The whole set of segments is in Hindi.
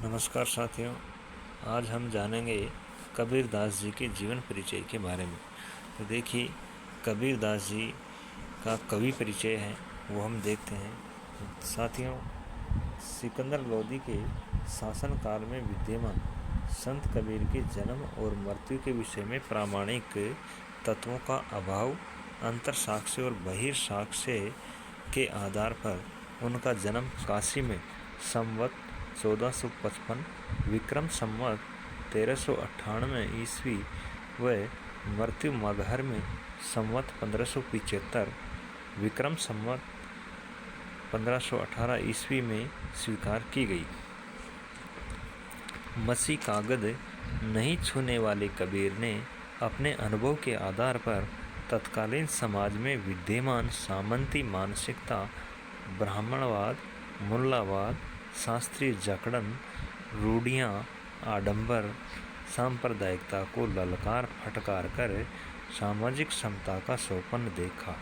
नमस्कार साथियों, आज हम जानेंगे कबीरदास जी के जीवन परिचय के बारे में। तो देखिए, कबीरदास जी का कवि परिचय है वो हम देखते हैं। साथियों, सिकंदर लोदी के शासनकाल में विद्यमान संत कबीर के जन्म और मृत्यु के विषय में प्रामाणिक तत्वों का अभाव, अंतर साक्ष्य और बहिर साक्ष्य के आधार पर उनका जन्म काशी में संवत 1455 विक्रम संवत 1398 ईस्वी व मृत्यु मगहर में संवत 1575 विक्रम संवत 1518 ईस्वी में स्वीकार की गई। मसी कागद नहीं छूने वाले कबीर ने अपने अनुभव के आधार पर तत्कालीन समाज में विद्यमान सामंती मानसिकता, ब्राह्मणवाद, मुल्लावाद, शास्त्रीय जकड़न, रूढ़ियाँ, आडंबर, सांप्रदायिकता को ललकार फटकार कर सामाजिक समता का सोपन देखा।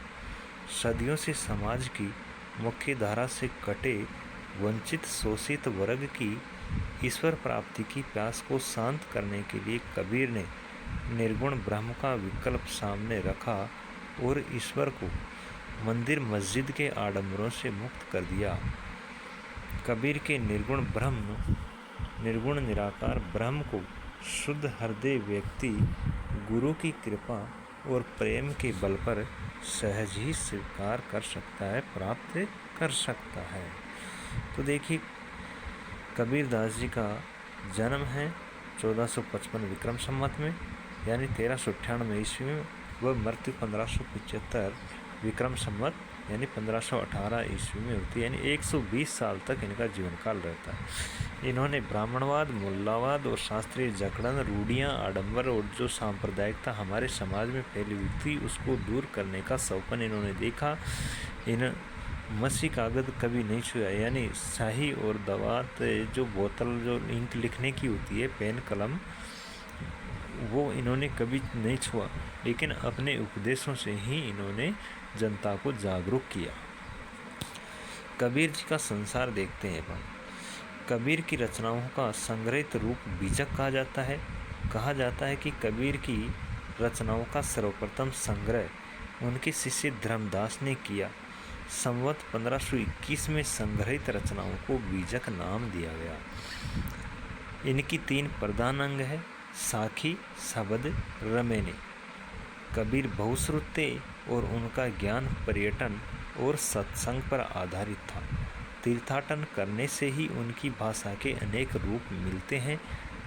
सदियों से समाज की मुख्य धारा से कटे वंचित शोषित वर्ग की ईश्वर प्राप्ति की प्यास को शांत करने के लिए कबीर ने निर्गुण ब्रह्म का विकल्प सामने रखा और ईश्वर को मंदिर मस्जिद के आडंबरों से मुक्त कर दिया। कबीर के निर्गुण निराकार ब्रह्म को शुद्ध हृदय व्यक्ति गुरु की कृपा और प्रेम के बल पर सहज ही स्वीकार कर सकता है, प्राप्त कर सकता है। तो देखिए, कबीरदास जी का जन्म है 1455 विक्रम संवत में यानी 1398 ईस्वी में व मृत्यु 1575 विक्रम संवत यानी 1518 ईस्वी में होती है, यानी 120 साल तक इनका जीवन काल रहता है। इन्होंने ब्राह्मणवाद, मुल्लावाद और शास्त्रीय जकड़न, रूढ़ियाँ, आडंबर और जो सांप्रदायिकता हमारे समाज में फैली हुई थी उसको दूर करने का सपन इन्होंने देखा। इन मसी कागज कभी नहीं छुआ, यानी स्याही और दवात जो बोतल जो इंक लिखने की होती है, पेन कलम, वो इन्होंने कभी नहीं छुआ, लेकिन अपने उपदेशों से ही इन्होंने जनता को जागरूक किया। कबीर जी का संसार देखते हैं अपन। कबीर की रचनाओं का संग्रहित रूप बीजक कहा जाता है। कहा जाता है कि कबीर की रचनाओं का सर्वप्रथम संग्रह उनके शिष्य धर्मदास ने किया। संवत 1521 में संग्रहित रचनाओं को बीजक नाम दिया गया। इनकी 3 प्रधान अंग है: साखी, शब्द, रमेने। कबीर बहुश्रुत थे और उनका ज्ञान पर्यटन और सत्संग पर आधारित था। तीर्थाटन करने से ही उनकी भाषा के अनेक रूप मिलते हैं,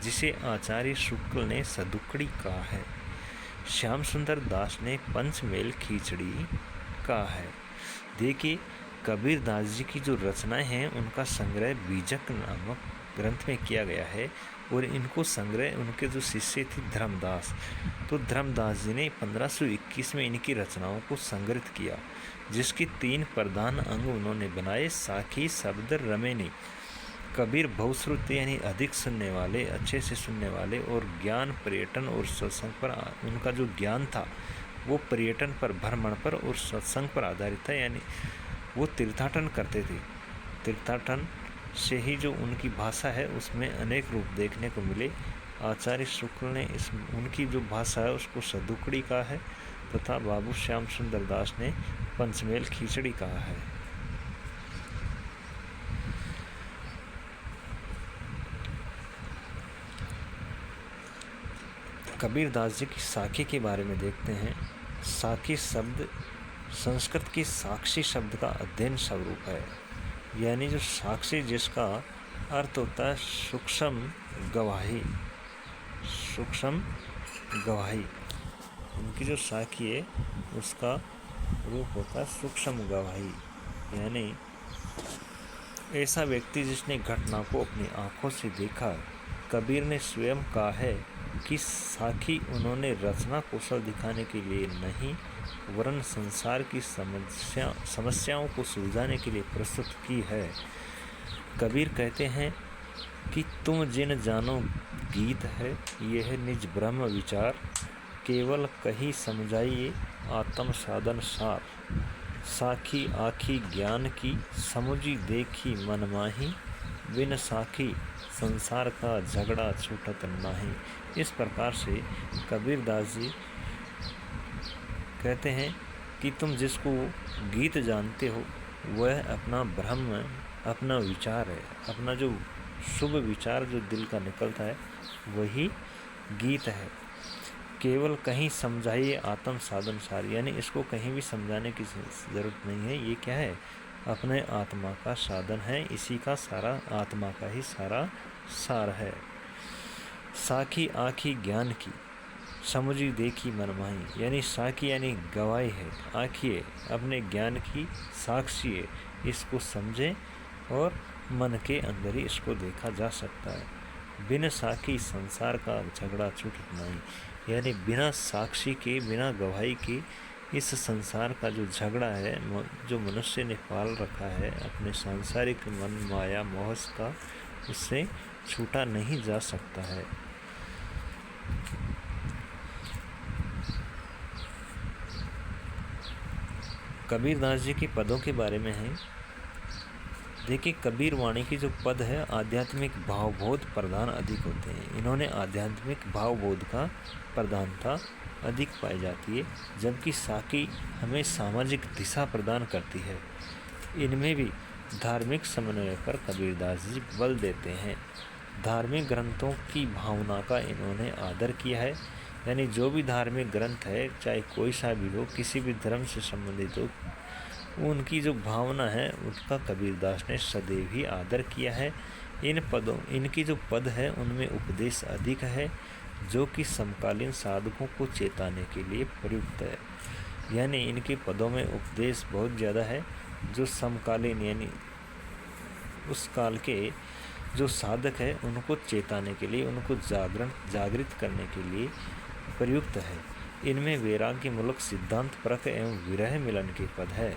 जिसे आचार्य शुक्ल ने सदुकड़ी कहा है, श्याम सुंदर दास ने पंचमेल खिचड़ी कहा है। देखिए, कबीरदास जी की जो रचनाएं हैं उनका संग्रह बीजक नामक ग्रंथ में किया गया है और इनको संग्रह उनके जो शिष्य थे धर्मदास, तो धर्मदास जी ने 1521 में इनकी रचनाओं को संग्रहित किया, जिसके 3 प्रधान अंग उन्होंने बनाए: साखी, शब्द, रमेनी। कबीर बहुश्रुत यानी अधिक सुनने वाले, अच्छे से सुनने वाले, और ज्ञान पर्यटन और सत्संग पर उनका जो ज्ञान था वो पर्यटन पर, भ्रमण पर और सत्संग पर आधारित था, यानी वो तीर्थाटन करते थे। तीर्थाटन से ही जो उनकी भाषा है उसमें अनेक रूप देखने को मिले। आचार्य शुक्ल ने उनकी जो भाषा है उसको सदुकड़ी कहा है तथा बाबू श्याम सुंदर दास ने पंचमेल खिचड़ी कहा है। कबीरदास जी की साखी के बारे में देखते हैं। साखी शब्द संस्कृत की साक्षी शब्द का अध्ययन स्वरूप है, यानी जो साक्षी जिसका अर्थ होता है सूक्ष्म गवाही। सूक्ष्म गवाही, उनकी जो साखी है उसका रूप होता है सूक्ष्म गवाही, यानी ऐसा व्यक्ति जिसने घटना को अपनी आंखों से देखा। कबीर ने स्वयं कहा है कि साखी उन्होंने रचना कौशल दिखाने के लिए नहीं, वरन संसार की समस्याओं को सुलझाने के लिए प्रस्तुत की है। कबीर कहते हैं कि तुम जिन जानो गीत है, यह निज ब्रह्म विचार, केवल कही समझाइए आत्म साधन सार। साखी आखी ज्ञान की, समुझी देखी मन माही, बिन साखी संसार का झगड़ा छूटत नाही। इस प्रकार से कबीरदास जी कहते हैं कि तुम जिसको गीत जानते हो वह अपना ब्रह्म, अपना विचार है, अपना जो शुभ विचार जो दिल का निकलता है वही गीत है। केवल कहीं समझाइए आत्म साधन सार, यानी इसको कहीं भी समझाने की ज़रूरत नहीं है। ये क्या है? अपने आत्मा का साधन है, इसी का सारा आत्मा का ही सारा सार है। साखी आँखी ज्ञान की, समझी देखी मनमाही, यानी साखी यानी गवाही है, आँखी है अपने ज्ञान की, साक्षी है, इसको समझे और मन के अंदर ही इसको देखा जा सकता है। बिन साखी संसार का झगड़ा छूटत नहीं, यानी बिना साक्षी के, बिना गवाही के इस संसार का जो झगड़ा है जो मनुष्य ने पाल रखा है अपने सांसारिक मन माया मोह का, उससे छूटा नहीं जा सकता है। कबीरदास जी के पदों के बारे में है। देखिए, कबीर वाणी की जो पद है आध्यात्मिक भावबोध प्रधान अधिक होते हैं। इन्होंने आध्यात्मिक भावबोध का प्रधानता अधिक पाई जाती है, जबकि साकी हमें सामाजिक दिशा प्रदान करती है। इनमें भी धार्मिक समन्वय पर कबीरदास जी बल देते हैं। धार्मिक ग्रंथों की भावना का इन्होंने आदर किया है, यानी जो भी धार्मिक ग्रंथ है चाहे कोई सा भी हो, किसी भी धर्म से संबंधित हो, उनकी जो भावना है उसका कबीरदास ने सदैव ही आदर किया है। इनकी जो पद है उनमें उपदेश अधिक है, जो कि समकालीन साधकों को चेताने के लिए प्रयुक्त है। यानी इनके पदों में उपदेश बहुत ज़्यादा है, जो समकालीन यानी उस काल के जो साधक है उनको चेताने के लिए, उनको जागृत करने के लिए प्रयुक्त है। इनमें वैराग्य मूलक सिद्धांत परक एवं विरह मिलन के पद है,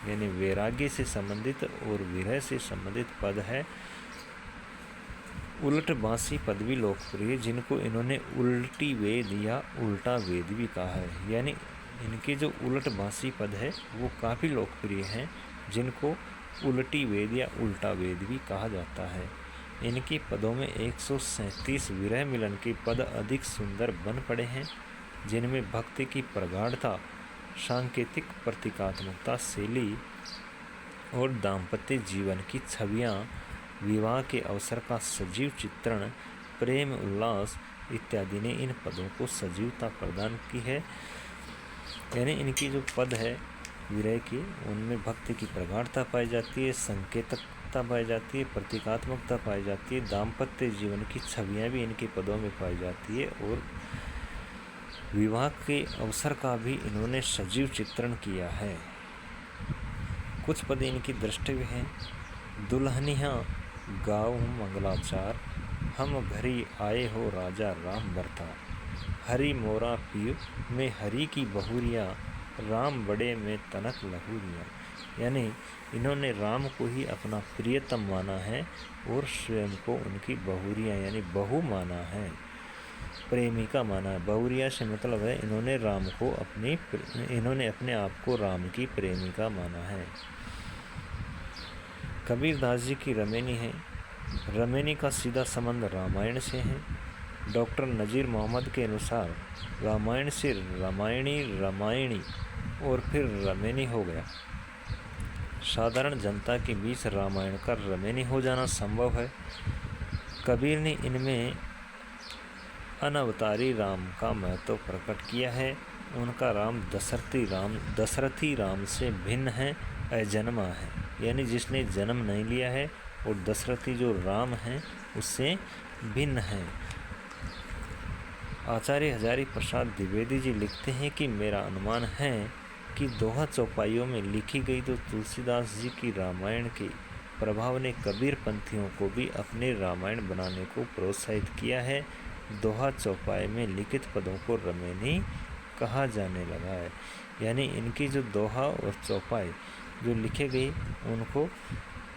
यानी वैराग्य से संबंधित और विरह से संबंधित पद है। उलट बांसी पद भी लोकप्रिय, जिनको इन्होंने उल्टी वेद या उल्टा वेद भी कहा है। यानी इनके जो उलट बांसी पद है वो काफ़ी लोकप्रिय हैं, जिनको उल्टी वेद या उल्टा वेद भी कहा जाता है। इनके पदों में 137 विरह मिलन के पद अधिक सुंदर बन पड़े हैं, जिनमें भक्ति की प्रगाढ़ता, सांकेतिक प्रतीकात्मकता, शैली और दाम्पत्य जीवन की छवियाँ, विवाह के अवसर का सजीव चित्रण, प्रेम उल्लास इत्यादि ने इन पदों को सजीवता प्रदान की है। यानी इनकी जो पद है विरह की, उनमें भक्ति की प्रगाढ़ता पाई जाती है, संकेतकता पाई जाती है, प्रतीकात्मकता पाई जाती है, दाम्पत्य जीवन की छवियाँ भी इनके पदों में पाई जाती है, और विवाह के अवसर का भी इन्होंने सजीव चित्रण किया है। कुछ पद इनकी दृष्टि में हैं। दुल्हनिया गाओ मंगलाचार, हम घरी आए हो राजा राम बरता, हरि मोरा पीर में हरि की बहुरिया, राम बड़े में तनक लहूरिया। यानी इन्होंने राम को ही अपना प्रियतम माना है और स्वयं को उनकी बहुरिया यानी बहू माना है, प्रेमिका माना है। बहुरिया से मतलब है इन्होंने अपने आप को राम की प्रेमिका माना है। कबीरदास जी की रमेनी है। रमेनी का सीधा संबंध रामायण से है। डॉक्टर नज़ीर मोहम्मद के अनुसार रामायण से रामायणी और फिर रमेनी हो गया। साधारण जनता के बीच रामायण का रमेनी हो जाना संभव है। कबीर ने इनमें अनवतारी राम का महत्व प्रकट किया है। उनका राम दशरथी राम से भिन्न है, अजन्मा है, यानी जिसने जन्म नहीं लिया है, और दशरथी जो राम हैं उससे भिन्न है। आचार्य हजारी प्रसाद द्विवेदी जी लिखते हैं कि मेरा अनुमान है कि दोहा चौपाइयों में लिखी गई तो तुलसीदास जी की रामायण के प्रभाव ने कबीर पंथियों को भी अपने रामायण बनाने को प्रोत्साहित किया है। दोहा चौपाई में लिखित पदों को रमेनी कहा जाने लगा है, यानी इनकी जो दोहा और चौपाई जो लिखे गई उनको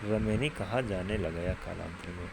रमेनी कहा जाने लगा कालांतर में।